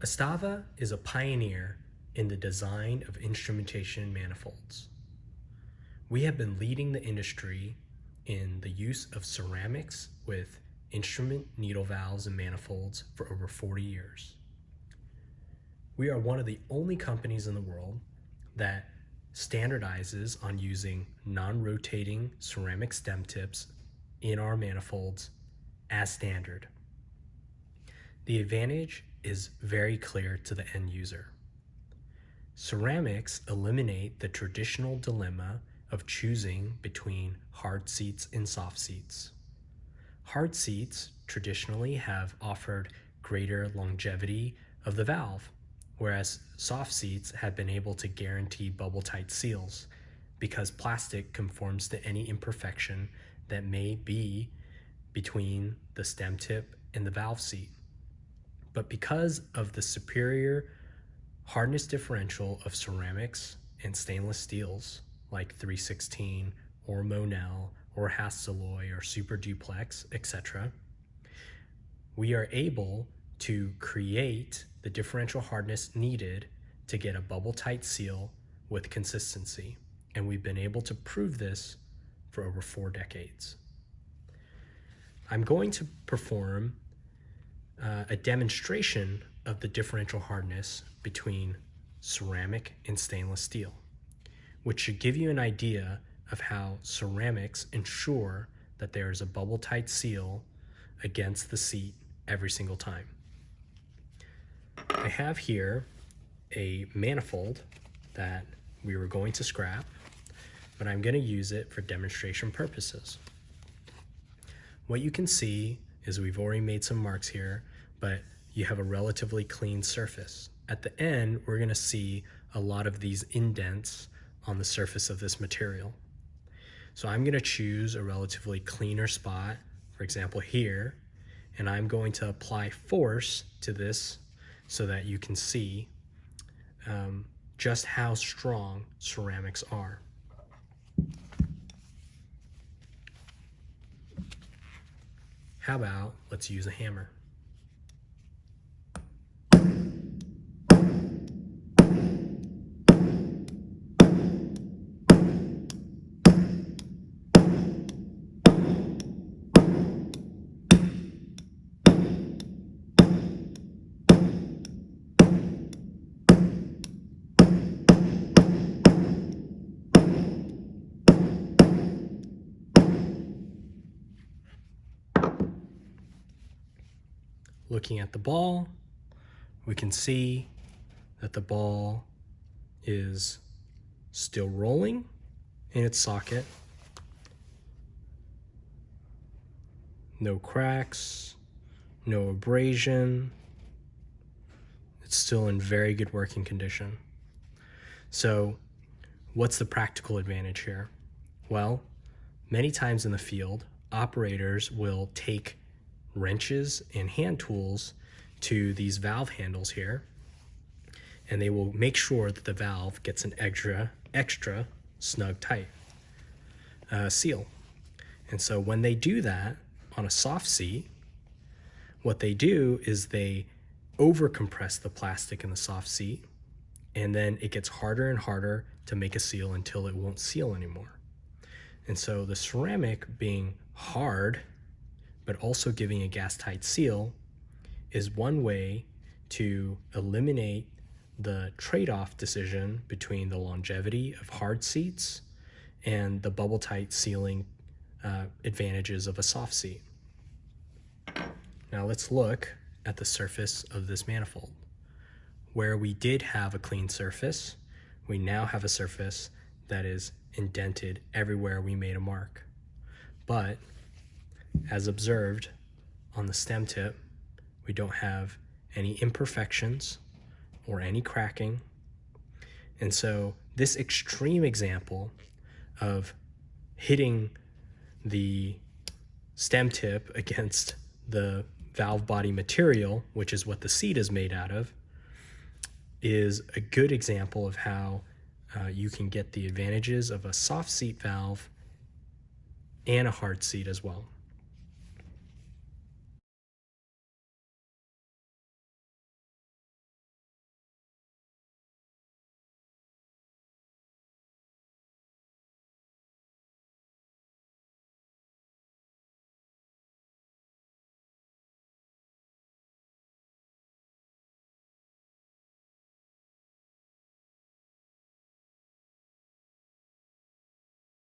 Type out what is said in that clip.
Astava is a pioneer in the design of instrumentation manifolds. We have been leading the industry in the use of ceramics with instrument needle valves and manifolds for over 40 years. We are one of the only companies in the world that standardizes on using non-rotating ceramic stem tips in our manifolds as standard. The advantage is very clear to the end user. Ceramics eliminate the traditional dilemma of choosing between hard seats and soft seats. Hard seats traditionally have offered greater longevity of the valve, whereas soft seats have been able to guarantee bubble-tight seals because plastic conforms to any imperfection that may be between the stem tip and the valve seat. But because of the superior hardness differential of ceramics and stainless steels like 316 or Monel or Hastelloy or Super Duplex, etc., we are able to create the differential hardness needed to get a bubble-tight seal with consistency. And we've been able to prove this for over 4 decades. I'm going to perform a demonstration of the differential hardness between ceramic and stainless steel, which should give you an idea of how ceramics ensure that there is a bubble-tight seal against the seat every single time. I have here a manifold that we were going to scrap, but I'm going to use it for demonstration purposes. What you can see is we've already made some marks here, but you have a relatively clean surface. At the end, we're going to see a lot of these indents on the surface of this material. So I'm going to choose a relatively cleaner spot, for example here, and I'm going to apply force to this so that you can see just how strong ceramics are. How about let's use a hammer. Looking at the ball, we can see that the ball is still rolling in its socket. No cracks, no abrasion. It's still in very good working condition. So what's the practical advantage here? Well, many times in the field, operators will take wrenches and hand tools to these valve handles here, and they will make sure that the valve gets an extra snug tight seal. And so when they do that on a soft seat, what they do is they over-compress the plastic in the soft seat, and then it gets harder and harder to make a seal until it won't seal anymore. And so the ceramic being hard but also giving a gas-tight seal is one way to eliminate the trade-off decision between the longevity of hard seats and the bubble-tight sealing advantages of a soft seat. Now let's look at the surface of this manifold. Where we did have a clean surface, we now have a surface that is indented everywhere we made a mark. But as observed on the stem tip, we don't have any imperfections or any cracking. And so this extreme example of hitting the stem tip against the valve body material, which is what the seat is made out of, is a good example of how you can get the advantages of a soft seat valve and a hard seat as well.